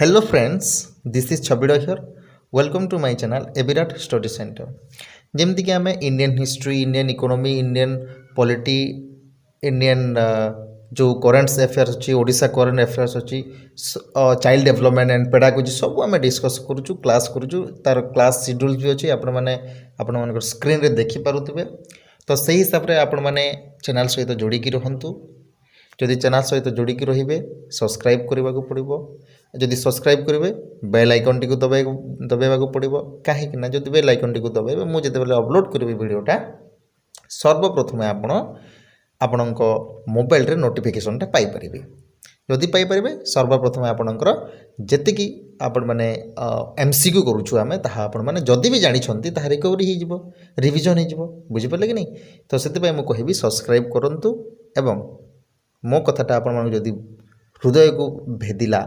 Hello friends, this is Chabida here. Welcome to my channel Ebirat Study Center. ଯେମିତି କି ଆମେ Indian history, Indian economy, Indian polity, Indian ଯେଉଁ current affairs ଅଛି, Odisha current affairs ଅଛି, child development and pedagogy ସବୁ ଆମେ discus କରୁଛୁ, class କରୁଛୁ। ତାର କ୍ଲାସ୍ ସିଡ୍ୟୁଲ୍ ବି ଅଛି, ଆପଣମାନଙ୍କର ସ୍କ୍ରିନ୍ରେ ଦେଖିପାରୁଥିବେ। ତ ସେହି ହିସାବରେ ଆପଣମାନେ ଚ୍ୟାନେଲ୍ ସହିତ ଯୋଡ଼ିକି ରୁହନ୍ତୁ। ଯଦି ଚ୍ୟାନେଲ୍ ସହିତ ଯୋଡ଼ିକି ରହିବେ ସବସ୍କ୍ରାଇବ୍ କରିବାକୁ ପଡ଼ିବ। ଯଦି ସବସ୍କ୍ରାଇବ୍ କରିବେ ବେଲ୍ ଆଇକନ୍ଟିକୁ ଦବାଇବାକୁ ପଡ଼ିବ। କାହିଁକିନା ଯଦି ବେଲ୍ ଆଇକନ୍ଟିକୁ ଦବାଇବେ ମୁଁ ଯେତେବେଳେ ଅପଲୋଡ଼ କରିବି ଭିଡ଼ିଓଟା ସର୍ବପ୍ରଥମେ ଆପଣଙ୍କ ମୋବାଇଲରେ ନୋଟିଫିକେସନ୍ଟା ପାଇପାରିବେ। ଯଦି ପାଇପାରିବେ ସର୍ବପ୍ରଥମେ ଆପଣଙ୍କର ଯେତିକି ଆପଣମାନେ MCQ କରୁଛୁ ଆମେ ତାହା ଆପଣମାନେ ଯଦି ବି ଜାଣିଛନ୍ତି ତାହା ରିକଭରି ହୋଇଯିବ, ରିଭିଜନ୍ ହୋଇଯିବ। ବୁଝିପାରିଲେ କି ନାହିଁ? ତ ସେଥିପାଇଁ ମୁଁ କହିବି ସବସ୍କ୍ରାଇବ୍ କରନ୍ତୁ ଏବଂ ମୋ କଥାଟା ଆପଣମାନଙ୍କୁ ଯଦି ହୃଦୟକୁ ଭେଦିଲା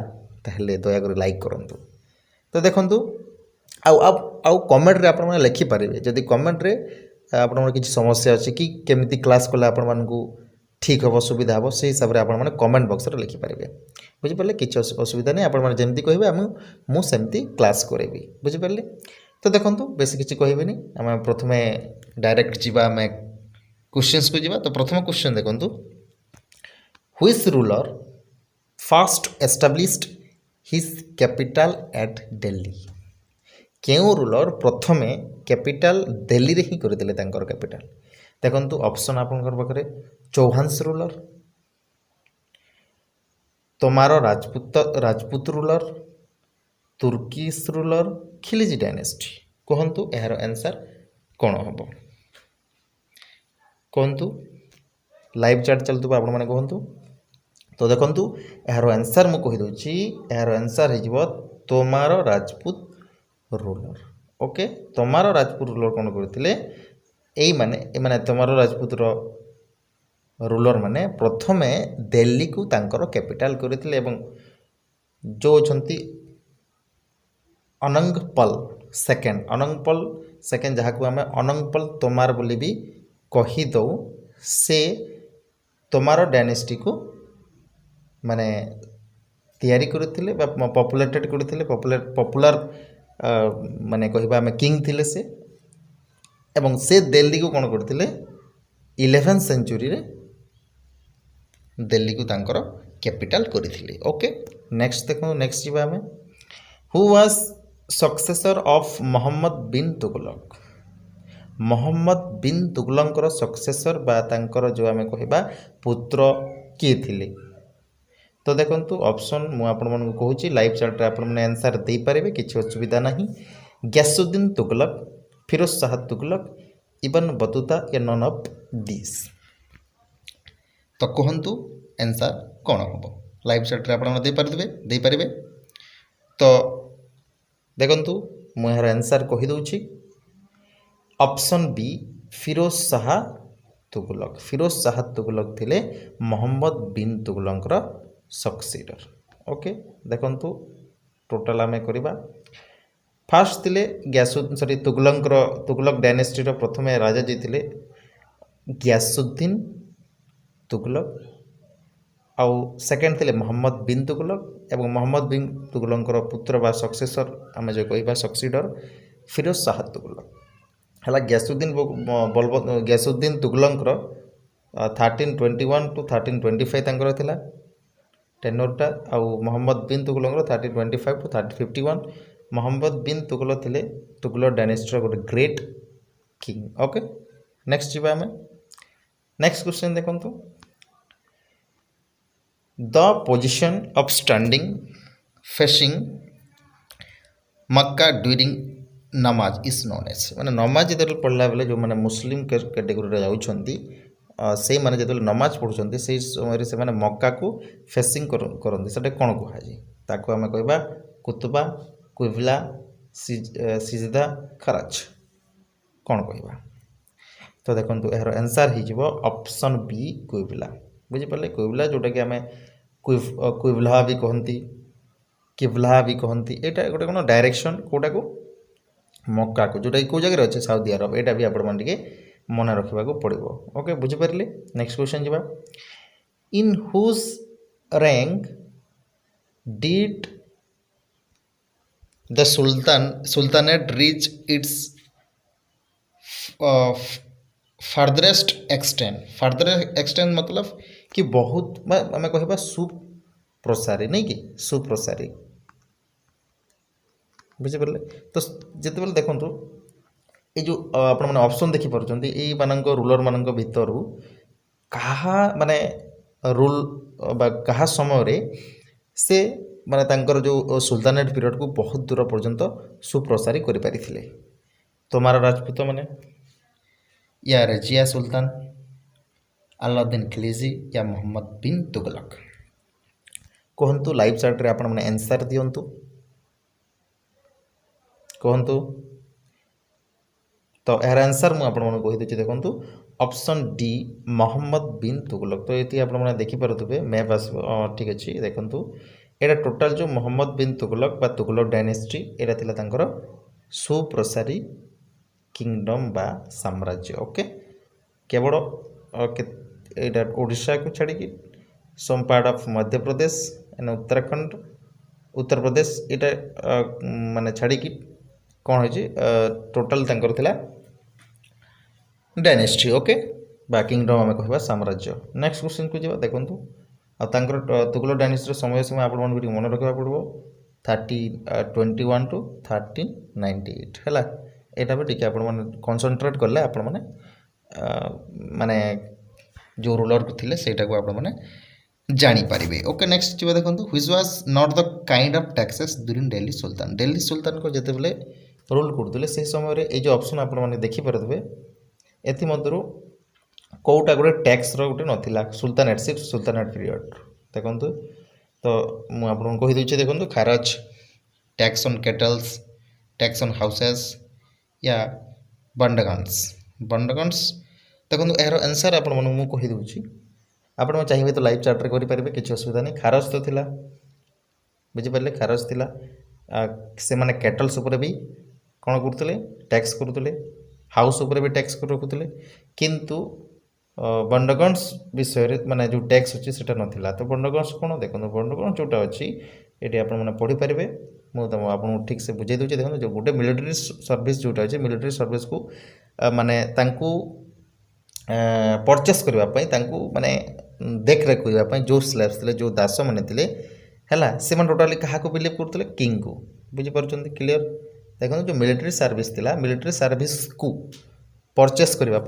ତାହେଲେ ଦୟାକରି ଲାଇକ୍ କରନ୍ତୁ। ତ ଦେଖନ୍ତୁ ଆଉ କମେଣ୍ଟରେ ଆପଣମାନେ ଲେଖିପାରିବେ। ଯଦି କମେଣ୍ଟରେ ଆପଣଙ୍କର କିଛି ସମସ୍ୟା ଅଛି କି କେମିତି କ୍ଲାସ୍ କଲେ ଆପଣମାନଙ୍କୁ ଠିକ୍ ହେବ, ସୁବିଧା ହେବ, ସେହି ହିସାବରେ ଆପଣମାନେ କମେଣ୍ଟ ବକ୍ସରେ ଲେଖିପାରିବେ। ବୁଝିପାରିଲେ? କିଛି ଅସୁବିଧା ନାହିଁ। ଆପଣମାନେ ଯେମିତି କହିବେ ମୁଁ ସେମିତି କ୍ଲାସ୍ କରିବି। ବୁଝିପାରିଲେ? ତ ଦେଖନ୍ତୁ ବେଶୀ କିଛି କହିବେନି, ଆମେ ପ୍ରଥମେ ଡାଇରେକ୍ଟ ଯିବା, ଆମେ କ୍ୱେଶ୍ଚିନ୍ସକୁ ଯିବା। ତ ପ୍ରଥମ କ୍ୱେଶ୍ଚିନ୍ ଦେଖନ୍ତୁ, Which ruler first established his capital at Delhi? କେଉଁ ରୁଲର ପ୍ରଥମେ କ୍ୟାପିଟାଲ ଦିଲ୍ଲୀରେ ହିଁ କରିଥିଲେ ତାଙ୍କର କ୍ୟାପିଟାଲ? ଦେଖନ୍ତୁ ଅପସନ୍ ଆପଣଙ୍କର ପାଖରେ Chauhans ruler, Tomar Rajput ruler, Turkish ruler, Khilji dynasty. କୁହନ୍ତୁ ଏହାର ଆନ୍ସର୍ କ'ଣ ହେବ? କୁହନ୍ତୁ, ଲାଇଭ୍ ଚାଟ୍ ଚାଲୁଥିବ, ଆପଣମାନେ କୁହନ୍ତୁ। ତ ଦେଖନ୍ତୁ ଏହାର ଆନ୍ସର୍ ମୁଁ କହିଦେଉଛି, ଏହାର ଆନ୍ସର୍ ହେଇଯିବ Tomar Rajput ruler. Okay, Tomar Rajput ruler କ'ଣ କରିଥିଲେ? ଏମାନେ ତୋମାର ରାଜପୁତର ରୁଲର ମାନେ ପ୍ରଥମେ ଦିଲ୍ଲୀକୁ ତାଙ୍କର କ୍ୟାପିଟାଲ କରିଥିଲେ ଏବଂ ଯେଉଁ ଅଛନ୍ତି ଅନଙ୍ଗପଲ ସେକେଣ୍ଡ ଯାହାକୁ ଆମେ ଅନଙ୍ଗପଲ ତୋମାର ବୋଲି ବି କହିଦେଉ, ସେ ତୋମାର ଡାଇନେଷ୍ଟିକୁ ମାନେ ତିଆରି କରିଥିଲେ ବା ପପୁଲେଟେଡ଼ କରିଥିଲେ। ପପୁଲାର ମାନେ କହିବା ଆମେ କିଙ୍ଗ ଥିଲେ ସେ, ଏବଂ ସେ ଦିଲ୍ଲୀକୁ କ'ଣ କରିଥିଲେ 11th ସେଞ୍ଚୁରୀରେ ଦିଲ୍ଲୀକୁ ତାଙ୍କର କ୍ୟାପିଟାଲ କରିଥିଲେ। ଓକେ, ନେକ୍ସଟ ଦେଖନ୍ତୁ, ନେକ୍ସଟ ଯିବା ଆମେ। Who was successor of Muhammad bin Tughlaq? Muhammad bin ତୁଗଲକଙ୍କର ସକ୍ସେସର ବା ତାଙ୍କର ଯେଉଁ ଆମେ କହିବା ପୁତ୍ର କିଏ ଥିଲେ? ତ ଦେଖନ୍ତୁ ଅପସନ୍ ମୁଁ ଆପଣମାନଙ୍କୁ କହୁଛି, ଲାଇଭ୍ ଚାଟ୍ରେ ଆପଣମାନେ ଆନ୍ସର୍ ଦେଇପାରିବେ, କିଛି ଅସୁବିଧା ନାହିଁ। ଗ୍ୟାସୁଦ୍ଦିନ Tughlaq, Firoz Shah Tughlaq, Ibn Battuta A non of this. ତ କୁହନ୍ତୁ ଆନ୍ସର୍ କ'ଣ ହେବ? ଲାଇଭ୍ ଚାଟ୍ରେ ଆପଣମାନେ ଦେଇପାରିବେ। ତ ଦେଖନ୍ତୁ ମୁଁ ଏହାର ଆନ୍ସର୍ କହିଦେଉଛି, ଅପସନ୍ ବି ଫିରୋଜ ଶାହ ତୁଗଲକ। ଫିରୋଜ ଶାହ ତୁଗଲକ ଥିଲେ ମହମ୍ମଦ ବିନ୍ ତୁଗଲକଙ୍କର ସକ୍ସିଡର। ଓକେ, ଦେଖନ୍ତୁ ଟୋଟାଲ ଆମେ କରିବା। ଫାର୍ଷ୍ଟ ଥିଲେ ତୁଗଲକ ଡାଇନେଷ୍ଟିର ପ୍ରଥମେ ରାଜା ଯିଏ ଥିଲେ ଗ୍ୟାସୁଦ୍ଦିନ ତୁଗଲକ, ଆଉ ସେକେଣ୍ଡ ଥିଲେ ମହମ୍ମଦ ବିନ୍ ତୁଗଲକ, ଏବଂ ମହମ୍ମଦ ବିନ୍ ତୁଗଲକଙ୍କର ପୁତ୍ର ବା ସକ୍ସେସର ଆମେ ଯେଉଁ କହିବା ସକ୍ସିଡର ଫିରୋଜ ଶାହ ତୁଗଲକ ହେଲା। ଗ୍ୟାସୁଦ୍ଦିନ ତୁଗଲକଙ୍କର 1321 to 1325 ତାଙ୍କର ଥିଲା ଟେନୋରଟା, ଆଉ ମହମ୍ମଦ ବିନ୍ ତୁଗଲକଙ୍କର 1325 to 1351। ମହମ୍ମଦ ବିନ୍ ତୁଗଲକ ଥିଲେ ତୁଗଲକ ଡାଇନେଷ୍ଟିର ଗୋଟେ ଗ୍ରେଟ୍ କିଙ୍ଗ। ଓକେ, ନେକ୍ସଟ ଯିବା ଆମେ। ନେକ୍ସଟ କ୍ୱେଶ୍ଚନ୍ ଦେଖନ୍ତୁ, the position of standing facing Mecca during namaz is known as. ମାନେ ନମାଜ ଯେତେବେଳେ ପଢ଼ିଲା ବେଳେ ଯେଉଁମାନେ ମୁସଲିମ କ୍ୟାଟେଗୋରୀରେ ଯାଉଛନ୍ତି ସେଇମାନେ ଯେତେବେଳେ ନମାଜ ପଢ଼ୁଛନ୍ତି ସେହି ସମୟରେ ସେମାନେ ମକ୍କାକୁ ଫେସିଂ କରନ୍ତି। ସେଟା କ'ଣ କୁହାଯାଏ? ତାକୁ ଆମେ କହିବା କୁତବା, କୁବଲା, ସିଜଦା, ଖରାଜ। କ'ଣ କହିବା? ତ ଦେଖନ୍ତୁ ଏହାର ଆନ୍ସର୍ ହେଇଯିବ ଅପସନ୍ ବି କୁବଲା। ବୁଝିପାରିଲେ? କୁବଲା ଯେଉଁଟାକି ଆମେ କୁବଲା ବି କହନ୍ତି, କିବଲା ବି କହନ୍ତି। ଏଇଟା ଗୋଟେ କ'ଣ ଡାଇରେକ୍ସନ୍ କେଉଁଟାକୁ? ମକ୍କାକୁ, ଯେଉଁଟାକି କେଉଁ ଜାଗାରେ ଅଛି? Saudi Arabia. ଏଇଟା ବି ଆପଣମାନେ ଟିକେ ମନେ ରଖିବାକୁ ପଡ଼ିବ। ଓକେ, ବୁଝିପାରିଲେ? ନେକ୍ସଟ କ୍ୱେଶ୍ଚନ୍ ଯିବା। ଇନ୍ ହୁଜ୍ ରାଙ୍କ did the sultanate reach its farthest extent मतलब कि बहुत आम कह सुप्रसारी नहीं कि सुप्रसारी बुझिपारे। तो जिते देखु ये जो आपण मैंने ऑप्शन देखिपुंट ये मानक रूलर मान भितर कहा माने रूल कहा समय रे से माने तांकर जो सुल्तानेट पीरियड को बहुत दूर पर्यंत सुप्रसारी कर पारिथिले। तोमार राजपूत माने या रजिया सुल्तान, अलाउद्दीन खिलजी या मोहम्मद बिन तुगलक। कहतु लाइव चैट रे आपण माने आंसर दियंतु कहतु। तो यार आंसर मुझे आपको देखो ऑप्शन डी मोहम्मद बिन तुगलक। तो ये आपने देखिपे मैप आस ठीक अच्छे देखो यहाँ टोटाल जो मोहम्मद बिन तुगलक बा तुगलक डायनेस्टी यहाँ था सुप्रसारी किंगडम बा साम्राज्य। ओके केवल ओडिशा को छाड़ी some part of Madhya Pradesh and Uttarakhand Uttar Pradesh यहाँ माने छाड़ी कौन हो टोटाल तंकर थिला डायनेस्टी। ओके बा किंगडम आम कह साम्राज्य। नेक्स्ट क्वेश्चन को जावा देखो तुगलक डायनेस्टी समय समय आप मन रखा पड़ो 21 to 1398 है। यहाँ भी टी आप कनसंट्रेट कले आप माने जो रूलर को थे सहीटा को आप जानीपारे। ओके नेक्स्ट जी देखो which was not the kind of taxes during Delhi sultan. Delhi सुल्तान को जिते बले रूल करते से समय ये जो ऑप्शन आपने देखिपे एमध्य कौटा गोटे टैक्स रोटे नाला सुल्तानेट सुल्तानेट पीरियड देखो। तो मुझे कहीदे देखो खारज, tax on cattles, tax on houses या बंडगन्स। देखो यार आंसर आपको कहीदे आप चाहिए तो लाइव चार्ट करेंगे किसी असुविधा नहीं। खारज तो थिला बुझिपारे खारज थिला से माने केटल्स उपर भी कौन करते टैक्स करते हाउस उपर भी टैक्स रखुते किंतु बंडगन्स विषय माने जो टैक्स अच्छी से नाला। तो बंडगन्स कौन देखो बंडगन्स जोटा अच्छी ये आप पढ़ी पारे मुझे आपको ठीक से बुझे दूसरी। देखो जो गोटे मिलिटरी सर्विस जोटा अच्छे मिलिटरी सर्विस को माने परचेस करने माने देख रेख करने जो स्लेव्स थे जो दास मैंने थे है से टोटाली क्या बिलीव करते किंग को बुझीपार क्लीयर। देखो जो मिलिटरी सर्विस थिला मिलिटरी सर्विस को परचेस करने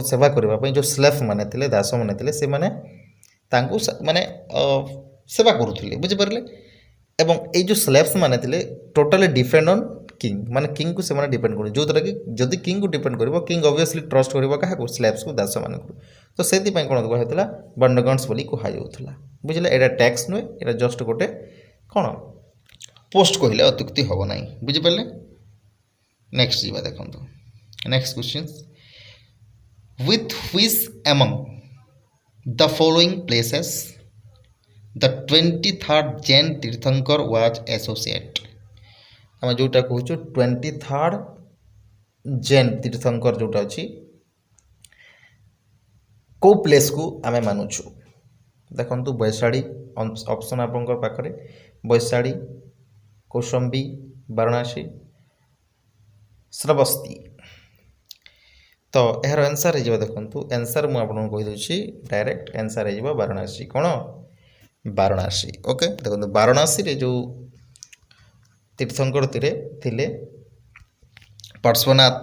सेवा करने जो स्लेव माने थे दास मैंने थे से माने सेवा करुले बुझीपारे। एवं ये जो स्लेव्स माने थे टोटाली डिपेंड ऑन किंग माने किंग को से डिपेंड कर जो द्वारा कि जदि किंग को डिपेंड कर किंग ऑब्वियसली ट्रस्ट कर क्या स्लेव्स को दास मान को। तो से कौन कहला बंडगन्स बोली कहुला बुझे। यहाँ टैक्स नुहे यहाँ जस्ट गोटे कौन पोस्ट कहले अत्युक्ति हम ना बुझिपारे। नेक्स्ट जी देखो next question with which among the following places the 23rd Jain तीर्थंकर वाज एसोसिएट। आम जोटा कहूँ 23rd जैन तीर्थंकर जोटा अच्छी को प्लेस को आम मानुचु देखु वैशाली ऑप्शन आप पाखे वैशाली, कौशाम्बी, वाराणसी, श्रावस्ती। तो यार आंसर हो देखो आंसर मुझे कहीदे डायरेक्ट आंसर हो वाराणसी। कौन वाराणसी। ओके देखो वाराणसी जो तीर्थंकर थिले पार्श्वनाथ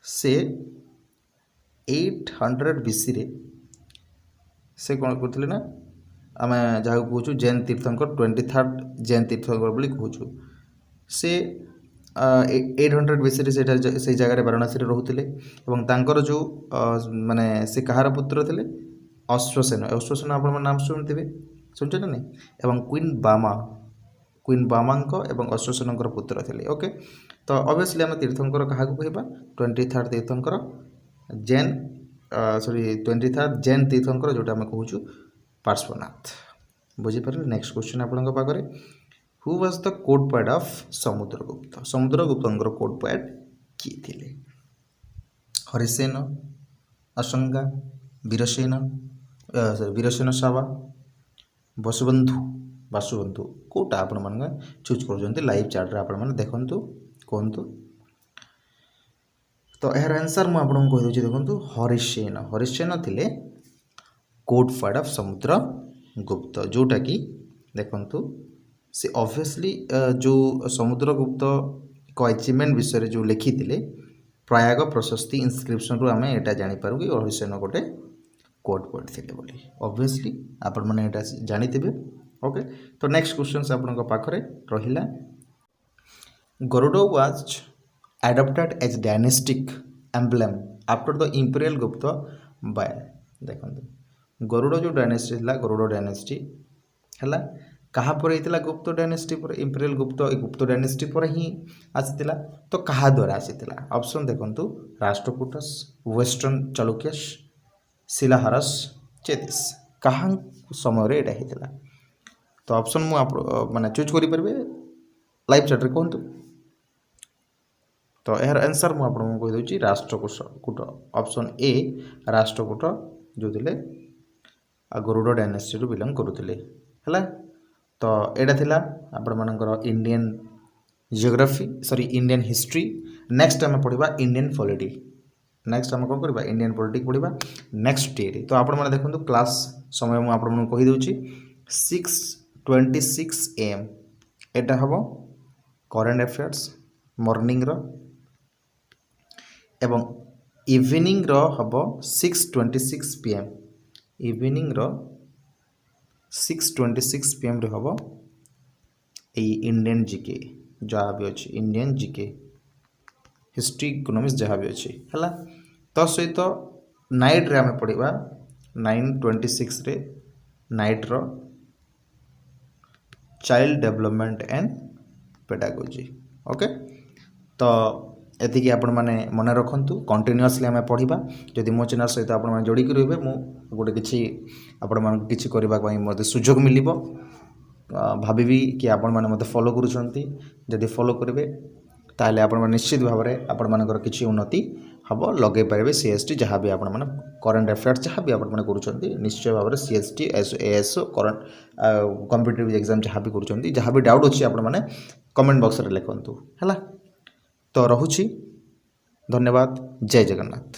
से 800 BC रे से कौन करते ना आम जहाँ कहूँ जैन तीर्थंकर 23rd जैन तीर्थंकर बोली कहूँ से 800 BC रे से जगह वाराणसी रोते जो माने से कहार पुत्र थे अश्वसेन। अश्वसेन आप नाम शुणुवे शुणुचे ना नहीं। एवं क्वीन बामा एवं अश्वसेन पुत्र थे। ओके तो ऑब्वियसली आम तीर्थंकर क्या कहवा 23rd तीर्थंकर जैन 23rd जैन तीर्थंकर जोटा आम कहूँ पार्श्वनाथ बुझीपारे। नेक्स्ट क्वेश्चन आपको पाखे who was the code poet of Samudragupta. Samudragupta code poet किए थे हरिसेन, अशंगा, वीरसेन सावा, वसुबंधु ବାସୁବନ୍ଧୁ କେଉଁଟା ଆପଣମାନେ ଚୁଜ୍ କରୁଛନ୍ତି ଲାଇଭ୍ ଚାର୍ଟରେ ଆପଣମାନେ ଦେଖନ୍ତୁ କୁହନ୍ତୁ। ତ ଏହାର ଆନ୍ସର୍ ମୁଁ ଆପଣଙ୍କୁ କହିଦେଉଛି ଦେଖନ୍ତୁ ହରିଶେନ ଥିଲେ କୋଟ୍ ଫାର୍ଡ଼ ଅଫ୍ ସମୁଦ୍ରଗୁପ୍ତ, ଯେଉଁଟାକି ଦେଖନ୍ତୁ ସେ ଅବଭିୟସଲି ଯେଉଁ ସମୁଦ୍ରଗୁପ୍ତ ଏକ ଆଚିଭମେଣ୍ଟ ବିଷୟରେ ଯେଉଁ ଲେଖିଥିଲେ ପ୍ରୟାଗ ପ୍ରଶସ୍ତି ଇନସ୍କ୍ରିପ୍ସନରୁ ଆମେ ଏଇଟା ଜାଣିପାରୁ କି ହରିଶେନ ଗୋଟେ କୋଟ୍ ପଢ଼ିଥିଲେ ବୋଲି। ଅବଭିୟସଲି ଆପଣମାନେ ଏଇଟା ଜାଣିଥିବେ। ଓକେ, ତ ନେକ୍ସଟ କ୍ୱେଶ୍ଚନ୍ସ ଆପଣଙ୍କ ପାଖରେ ରହିଲା Garuda was adopted as dynastic emblem after the imperial Gupta by ଦେଖନ୍ତୁ ଗରୁଡ଼ ଯେଉଁ ଡାଇନେଷ୍ଟି ଥିଲା ଗରୁଡ଼ ଡାଇନେଷ୍ଟି ହେଲା କାହା ପରେ ହେଇଥିଲା ଗୁପ୍ତ ଡାଇନେଷ୍ଟି ପରେ ଇମ୍ପେରିଆଲ ଗୁପ୍ତ ଡାଇନେଷ୍ଟି ପରେ ହିଁ ଆସିଥିଲା। ତ କାହା ଦ୍ୱାରା ଆସିଥିଲା ଅପସନ୍ ଦେଖନ୍ତୁ ରାଷ୍ଟ୍ରକୂଟସ୍ ୱେଷ୍ଟର୍ଣ୍ଣ ଚାଲୁକ୍ୟସ୍ ଶିଲାହାରସ୍ ଚେଦିସ୍ କାହା ସମୟରେ ଏଇଟା ହେଇଥିଲା। ତ ଅପସନ୍ ମୁଁ ମାନେ ଚୁଜ୍ କରିପାରିବେ ଲାଇଭ୍ ଚାର୍ଟରେ କୁହନ୍ତୁ। ତ ଏହାର ଆନ୍ସର୍ ମୁଁ ଆପଣଙ୍କୁ କହିଦେଉଛି ରାଷ୍ଟ୍ରକୂଟ ଅପସନ୍ ଏ ରାଷ୍ଟ୍ରକୂଟ ଯେଉଁ ଥିଲେ ଗରୁଡ଼ ଡାଇନେଷ୍ଟିରୁ ବିଲଙ୍ଗ କରୁଥିଲେ ହେଲା। ତ ଏଇଟା ଥିଲା ଆପଣମାନଙ୍କର Indian geography Indian history. Next ଆମେ ପଢ଼ିବା ଇଣ୍ଡିଆନ୍ ପଲିଟି। ନେକ୍ସଟ ଆମେ କ'ଣ କରିବା ଇଣ୍ଡିଆନ୍ ପଲିଟିକ୍ ପଢ଼ିବା ନେକ୍ସଟ ଡେରେ। ତ ଆପଣମାନେ ଦେଖନ୍ତୁ କ୍ଲାସ୍ ସମୟ ମୁଁ ଆପଣମାନଙ୍କୁ କହିଦେଉଛି 6:26 AM ଏଇଟା ହେବ କରେଣ୍ଟ ଆଫେୟାର୍ସ ମର୍ଣ୍ଣିଂର ଏବଂ ଇଭିନିଂର ହେବ 6:26 PM ଇଭିନିଂର 6:26 PMରେ ହେବ ଏଇ ଇଣ୍ଡିଆନ୍ ଜିକେ ଯାହା ବି ଅଛି ଇଣ୍ଡିଆନ୍ ଜିକେ ହିଷ୍ଟ୍ରି ଇକୋନୋମିକ୍ସ ଯାହା ବି ଅଛି ହେଲା। ତ ସହିତ ନାଇଟ୍ରେ ଆମେ ପଢ଼ିବା 9:26ରେ ନାଇଟ୍ର child development and pedagogy. Okay, ତ ଏତିକି ଆପଣମାନେ ମନେ ରଖନ୍ତୁ। କଣ୍ଟିନ୍ୟୁଅସଲି ଆମେ ପଢ଼ିବା। ଯଦି ମୋ ଚ୍ୟାନେଲ୍ ସହିତ ଆପଣମାନେ ଯୋଡ଼ିକି ରହିବେ ମୁଁ ଗୋଟେ କିଛି ଆପଣମାନଙ୍କୁ କିଛି କରିବା ପାଇଁ ମୋତେ ସୁଯୋଗ ମିଳିବ। ଭାବିବି କି ଆପଣମାନେ ମୋତେ ଫଲୋ କରୁଛନ୍ତି। ଯଦି ଫଲୋ କରିବେ ତାହେଲେ ଆପଣମାନେ ନିଶ୍ଚିତ ଭାବରେ ଆପଣମାନଙ୍କର କିଛି ଉନ୍ନତି ହେବ। ଲଗାଇ ପାରିବେ CST ଯାହା ବି ଆପଣମାନେ କରେଣ୍ଟ ଆଫେୟାର୍ସ ଯାହା ବି ଆପଣମାନେ କରୁଛନ୍ତି ନିଶ୍ଚୟ ଭାବରେ CST AS current competitive exam ଯାହା ବି କରୁଛନ୍ତି ଯାହା ବି ଡାଉଟ୍ ଅଛି ଆପଣମାନେ କମେଣ୍ଟ ବକ୍ସରେ ଲେଖନ୍ତୁ ହେଲା। ତ ରହୁଛି ଧନ୍ୟବାଦ। ଜୟ ଜଗନ୍ନାଥ।